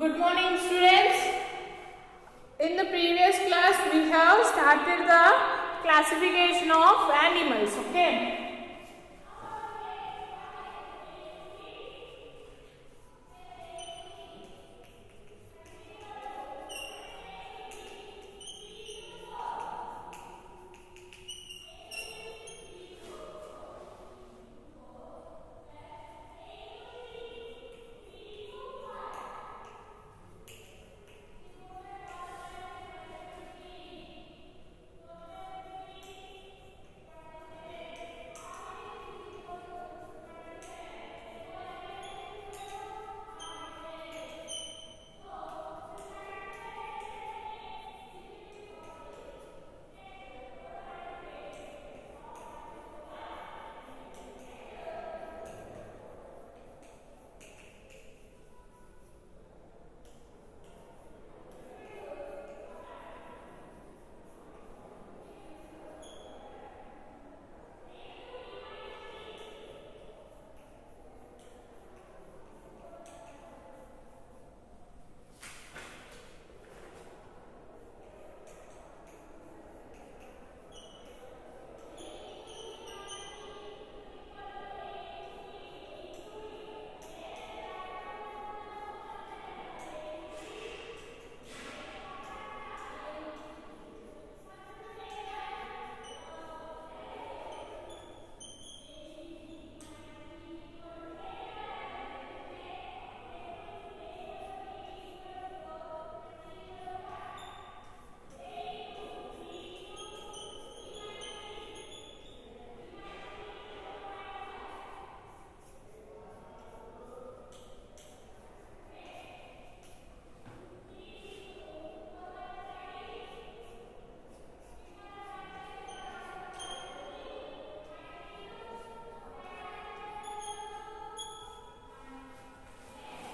Good morning, students. In the previous class, we have started the classification of animals. Okay.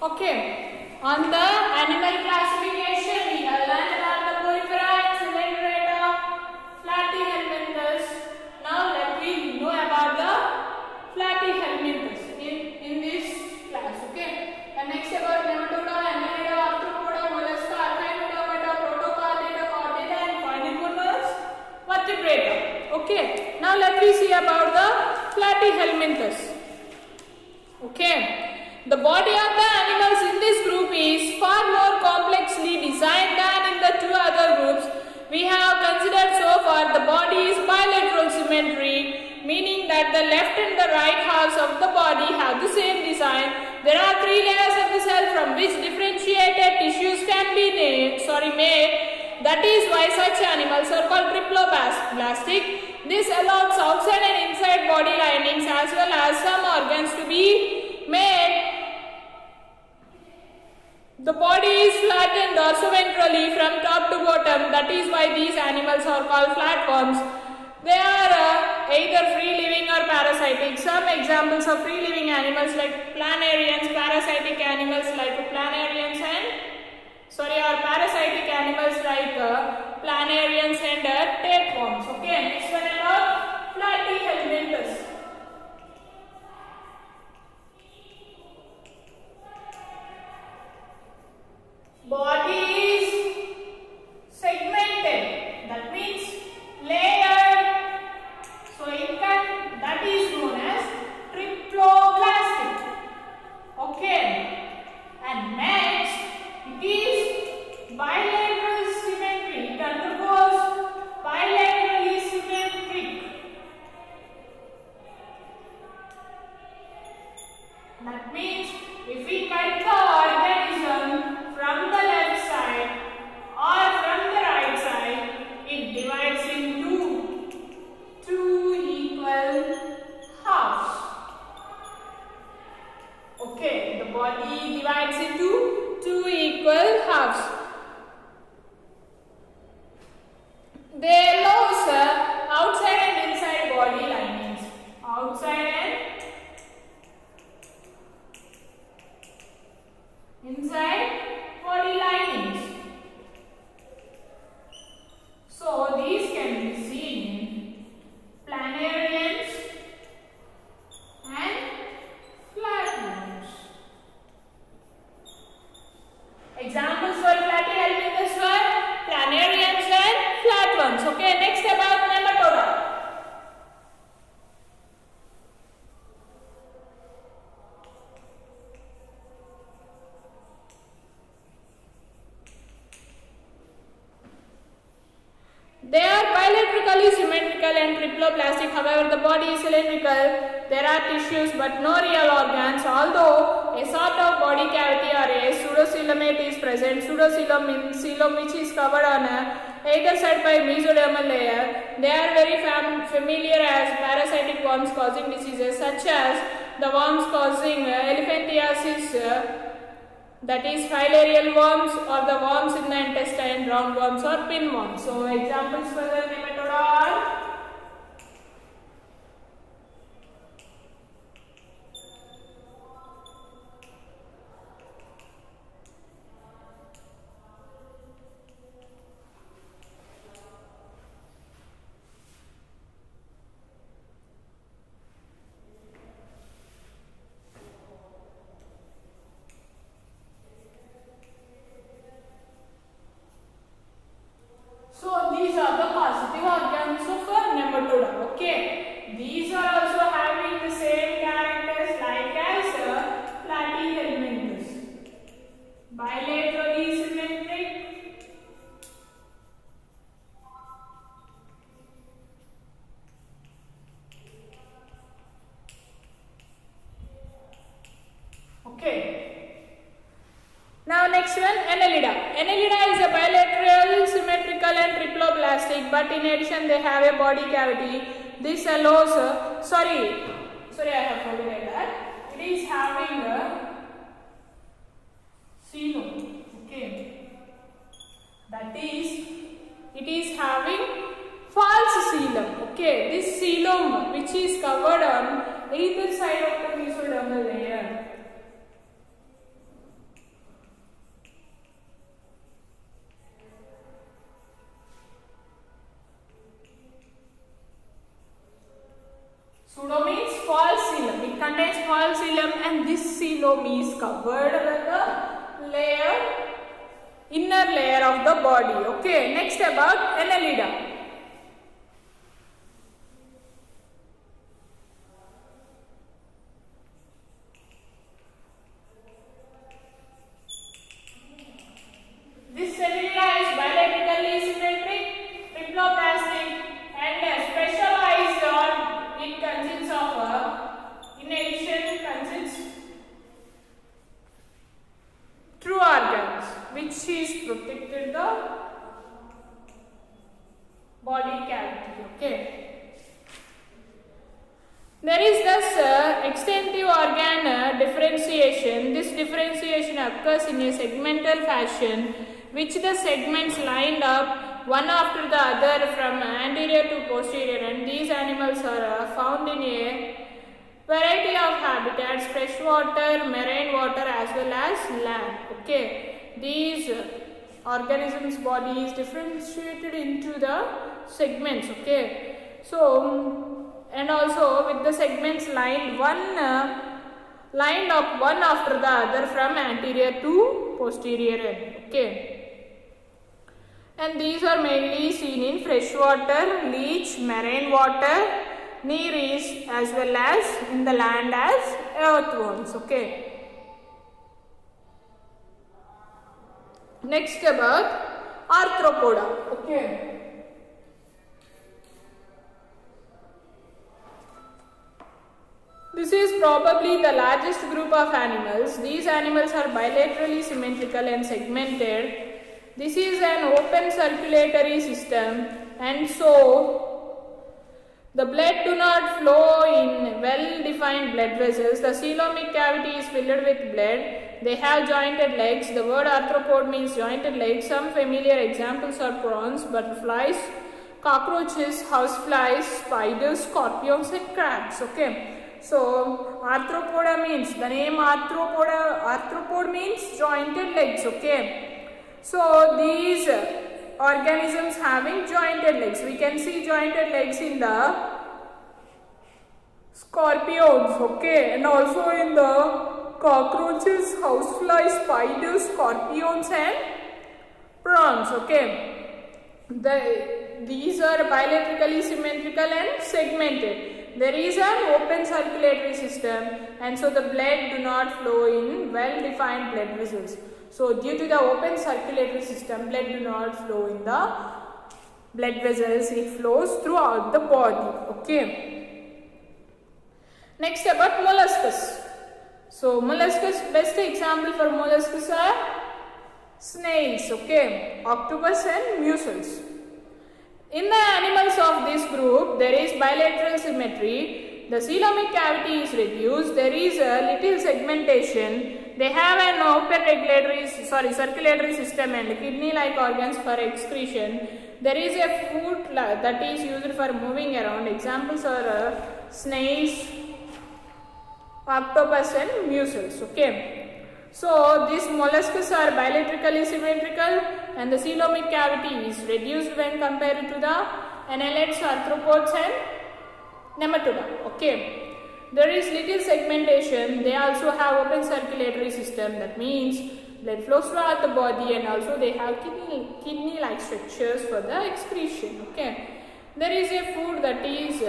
Okay, on the animal classification, we have learned about the proliferate, cylindrata, platyhelminthes. Now let me know about the platyhelminthes in this class. Okay, and next about nematoda, annelida, arthropoda, mollusca, archaeopteryta, protochordata, chordata, and carnivorous vertebrata. Okay, now let me see about the platyhelminthes. Okay. The body of the animals in this group is far more complexly designed than in the two other groups we have considered so far. The body is bilateral symmetry, meaning that the left and the right halves of the body have the same design. There are three layers of the cell from which differentiated tissues can be made. That is why such animals are called triploblastic. This allows outside and inside body linings as well as some organs to be made. The body is flattened dorsoventrally from top to bottom. That is why these animals are called flatworms. They are either free living or parasitic. Some examples of free living animals like planarians, parasitic animals like planarians or parasitic animals like planarians and tapeworms. Okay, next one about platyhelminthes. Body is segmented, that means layered. So that is known as triploblastic. Okay, and next it is bilateral symmetry. It undergoes bilaterally symmetric. That means if we cut the organism from the left side or from the right side, it divides into two equal halves. Okay, the body divides into two equal halves. They allows outside and inside body linings. Outside and inside body linings. So these can be seen in planarians and flatworms. symmetrical and triploblastic. However, the body is cylindrical. There are tissues but no real organs. Although a sort of body cavity or a pseudocoelomate is present. Pseudocoelom means coelom which is covered on either side by mesodermal layer. They are very familiar as parasitic worms causing diseases such as the worms causing elephantiasis, that is filarial worms, or the worms in the intestine, roundworms or pinworms. So examples for the nematode are but in addition they have a body cavity. This allows, sorry I have forgotten that. It is having a coelom, okay. That is, it is having false coelom, okay. This coelom which is covered on either side of the mesodermal layer. Pseudo means false coelom. It contains false coelom and this coelom is covered with the layer, inner layer of the body. Okay, next about Annelida. This Annelida is bilaterally symmetric, triploblastic and specialized on. It consists of, in addition, consists true organs, which is protected the body cavity. Okay. There is thus extensive organ differentiation. This differentiation occurs in a segmental fashion, which the segments lined up one after the other from anterior to posterior, and these animals are found in a variety of habitats, freshwater, marine water as well as land. Okay, these organisms' body is differentiated into the segments. Okay, so and also with the segments lined up one after the other from anterior to posterior end. Okay. And these are mainly seen in freshwater, leech, marine water, near east as well as in the land as earthworms. Okay. Next about arthropoda. Okay. This is probably the largest group of animals. These animals are bilaterally symmetrical and segmented. This is an open circulatory system, and so the blood do not flow in well-defined blood vessels. The coelomic cavity is filled with blood. They have jointed legs. The word arthropod means jointed legs. Some familiar examples are prawns, butterflies, cockroaches, houseflies, spiders, scorpions and crabs. Okay. So arthropoda means, the name arthropod means jointed legs. Okay. So these organisms having jointed legs. We can see jointed legs in the scorpions, okay, and also in the cockroaches, houseflies, spiders, scorpions and prawns. Okay. These are bilaterally symmetrical and segmented. There is an open circulatory system, and so the blood do not flow in well-defined blood vessels. So due to the open circulatory system, blood do not flow in the blood vessels, it flows throughout the body. Okay. Next about molluscus. So molluscus, best example for molluscus are snails, okay, octopus and mussels. In the animals of this group, there is bilateral symmetry. The coelomic cavity is reduced. There is a little segmentation. They have an open circulatory system and kidney-like organs for excretion. There is a foot that is used for moving around. Examples are snails, octopus and mussels. Okay. So these molluscs are bilaterally symmetrical and the coelomic cavity is reduced when compared to the annelids, arthropods and nematoda. Okay. There is little segmentation. They also have open circulatory system. That means blood flows throughout the body and also they have kidney-like structures for the excretion. Okay. There is a food that is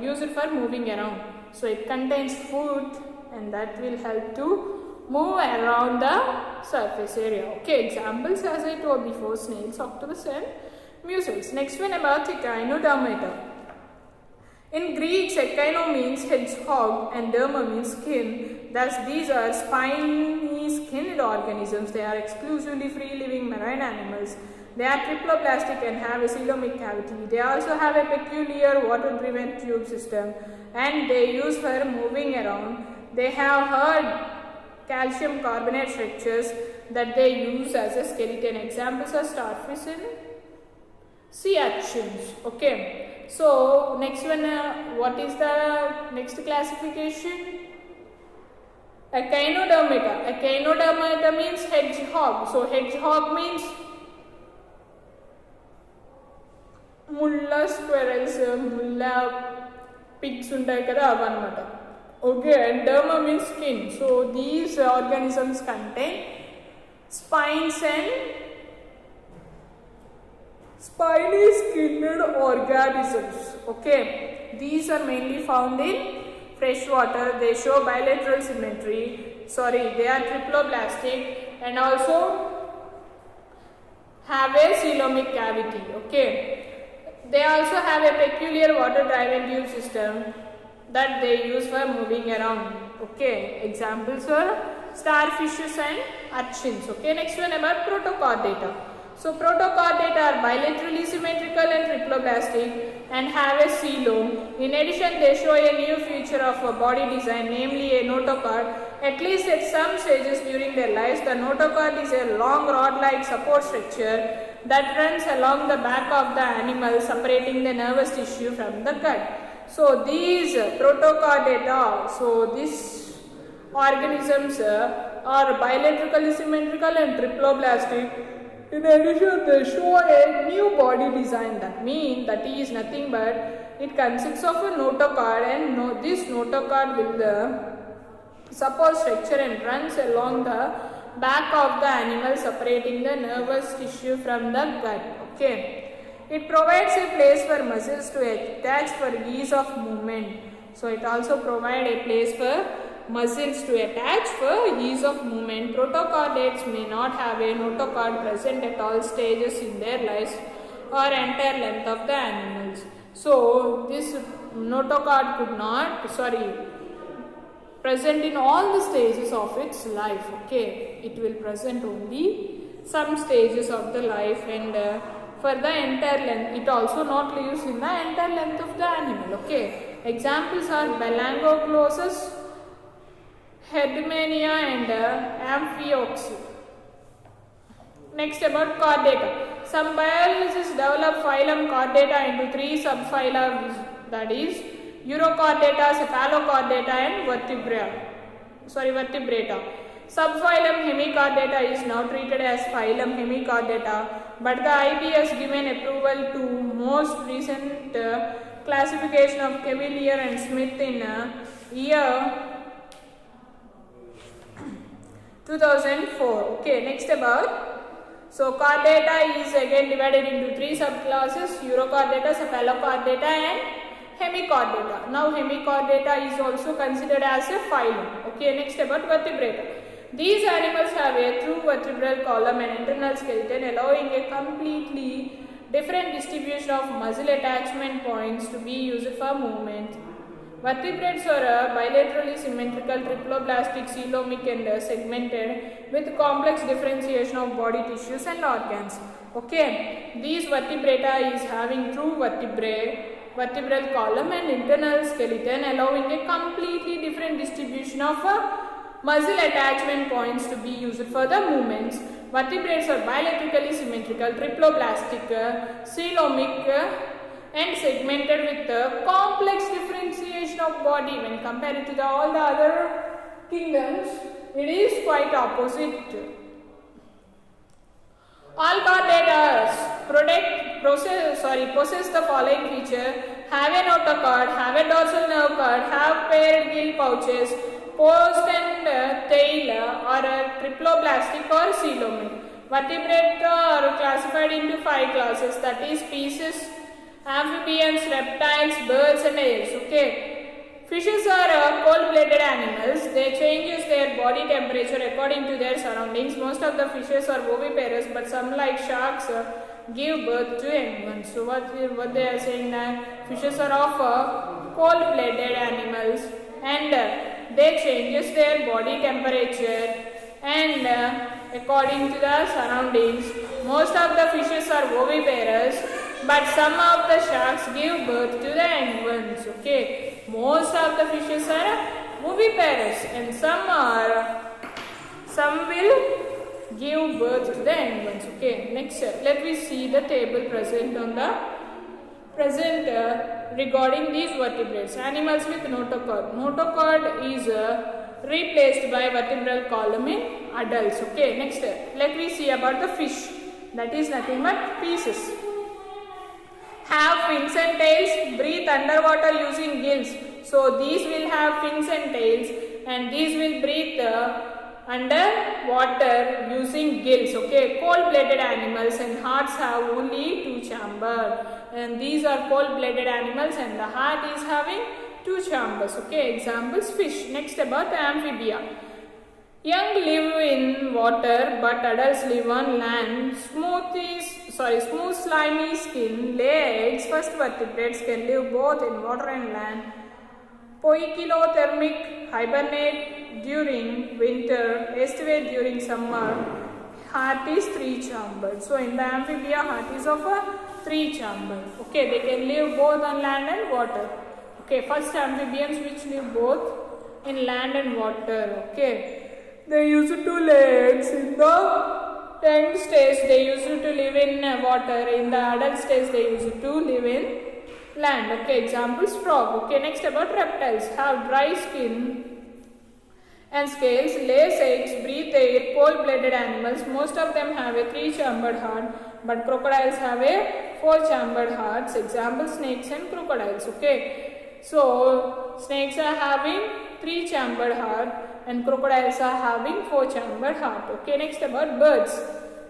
used for moving around. So it contains food and that will help to move around the surface area. Okay, examples as I told before, snails, octopus and mussels. Next one about echinodermata. In Greek, echino means hedgehog and derma means skin. Thus, these are spiny skinned organisms. They are exclusively free-living marine animals. They are triploblastic and have a coelomic cavity. They also have a peculiar water-driven tube system and they use for moving around. They have hard calcium carbonate structures that they use as a skeleton. Examples are starfish and sea urchins. Okay. So next one, what is the next classification? Echinodermata. Echinodermata means hedgehog. So hedgehog means mulla squirrels, mulla pigs untai kada avanamata. Okay, and derma means skin. So these organisms contain spines and spiny skinned organisms. Okay, these are mainly found in fresh water. They show bilateral symmetry. They are triploblastic and also have a coelomic cavity. Okay, they also have a peculiar water-driven tube system that they use for moving around. Okay, examples are starfishes and urchins. Okay, next one about protochordata. So protochordata are bilaterally symmetrical and triploblastic and have a coelom. In addition, they show a new feature of a body design, namely a notochord. At least at some stages during their lives, the notochord is a long rod-like support structure that runs along the back of the animal, separating the nervous tissue from the gut. So these protochordata, so these organisms are bilaterally symmetrical and triploblastic. In addition, they show a new body design. That means that is nothing but it consists of a notochord and this notochord will support structure and runs along the back of the animal, separating the nervous tissue from the gut. Okay. It provides a place for muscles to attach for ease of movement. So it also provides a place for muscles to attach for ease of movement. Protochordates may not have a notochord present at all stages in their lives or entire length of the animals. So this notochord could not, present in all the stages of its life. Okay, it will present only some stages of the life and for the entire length. It also not lives in the entire length of the animal. Okay, examples are Belangloglossus, Herdmania and Amphioxus. Next about chordata. Some biologists develop phylum Chordata into three subphyla, that is Urochordata, Cephalochordata and Vertebrata. Subphylum Hemichordata is now treated as phylum Hemichordata, but the IB has given approval to most recent classification of Cavalier and Smith in year 2004. Okay, next about. So chordata is again divided into three subclasses: Urochordata, Cephalochordata and Hemichordata. Now Hemichordata is also considered as a phylum. Okay, next about Vertebrata. These animals have a true vertebral column and internal skeleton, allowing a completely different distribution of muscle attachment points to be used for movement. Vertebrates are bilaterally symmetrical, triploblastic, coelomic and segmented with complex differentiation of body tissues and organs. Okay, these vertebrata is having true vertebral column and internal skeleton, allowing a completely different distribution of muscle attachment points to be used for the movements. Vertebrates are bilaterally symmetrical, triploblastic, coelomic and segmented with complex differentiation of body. When compared to all the other kingdoms, it is quite opposite. All chordates possess the following feature: have a notochord, have a dorsal nerve cord, have paired gill pouches, post and tail are triploblastic or coelomic. Vertebrates are classified into 5 classes, that is species: amphibians, reptiles, birds and ales. Okay. Fishes are cold-blooded animals. They change their body temperature according to their surroundings. Most of the fishes are oviparous, but some like sharks give birth to young ones. So what they are saying that fishes are of cold-blooded animals and they changes their body temperature and according to the surroundings. Most of the fishes are oviparous, but some of the sharks give birth to the young ones. Okay. Most of the fishes are oviparous and some will give birth to the young ones. Okay. Next, let me see the table present regarding these vertebrates. Animals with notochord. Notochord is replaced by vertebral column in adults. Okay. Next, let me see about the fish. That is nothing but pieces. Have fins and tails, breathe underwater using gills. So these will have fins and tails and these will breathe underwater using gills. Okay, cold-blooded animals and hearts have only 2 chambers. And these are cold-blooded animals and the heart is having 2 chambers. Okay, examples: fish. Next, about the amphibia. Young live in water, but adults live on land. Smooth slimy skin, lay eggs. First vertebrates can live both in water and land. Poikilothermic, hibernate during winter, estivate during summer. Heart is 3 chambered. So in the amphibia, heart is of a 3 chamber. Okay, they can live both on land and water. Okay, first amphibians which live both in land and water. Okay. They used to lay eggs in the young stage. They used to live in water. In the adult stage, they used to live in land. Okay, examples: frog. Okay, next about reptiles. Have dry skin and scales, lay eggs, breathe air, cold-blooded animals. Most of them have a 3-chambered heart, but crocodiles have a 4-chambered hearts. Examples: snakes and crocodiles. Okay, so snakes are having 3-chambered heart and crocodiles are having 4-chambered heart. Okay, next about birds.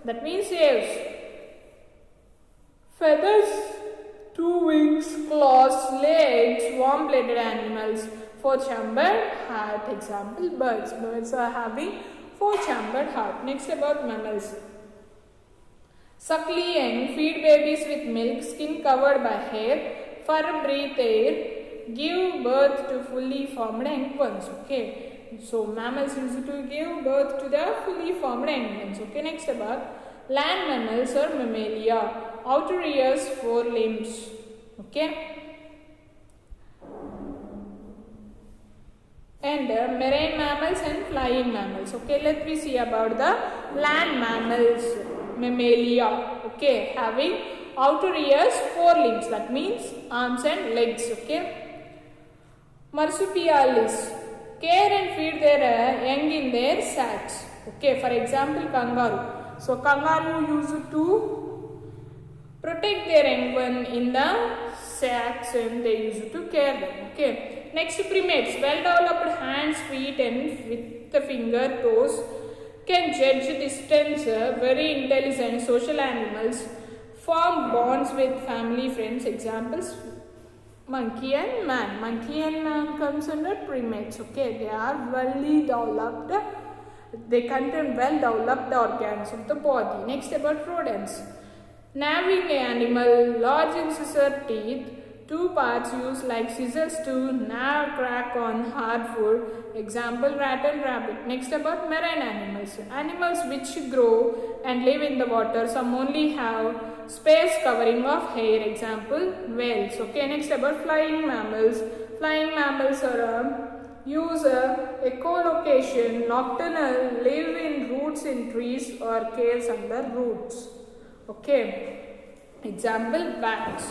That means aves. Feathers, 2 wings, claws, legs, warm-blooded animals, 4-chambered heart. Example: birds. Birds are having 4-chambered heart. Next about mammals. Suckle young, feed babies with milk, skin covered by hair, fur, breathe air, give birth to fully formed young ones. Okay. So mammals used to give birth to the fully formed young ones. Okay, next about land mammals or mammalia. Outer ears, 4 limbs. Okay. And marine mammals and flying mammals. Okay, let me see about the land mammals, mammalia. Okay, having outer ears, 4 limbs. That means arms and legs. Okay. Marsupialis. Care and feed their young in their sacs. Okay, for example, kangaroo. So kangaroo used to protect their young one in the sacs and they used to care them. Okay. Next, primates. Well developed hands, feet and with the finger, toes, can judge distance. Very intelligent social animals, form bonds with family, friends. Examples: monkey and man. Monkey and man comes under primates. Okay, they are well developed. They contain well developed organs of the body. Next, about rodents. Naving animal, large incisor teeth, two parts used like scissors to nab crack on hard food. Example, rat and rabbit. Next about marine animals. Animals which grow and live in the water. Some only have space covering of hair. Example, whales. Okay, next about flying mammals. Flying mammals use echolocation, nocturnal, live in roots in trees or caves under roots. Okay, example, bats.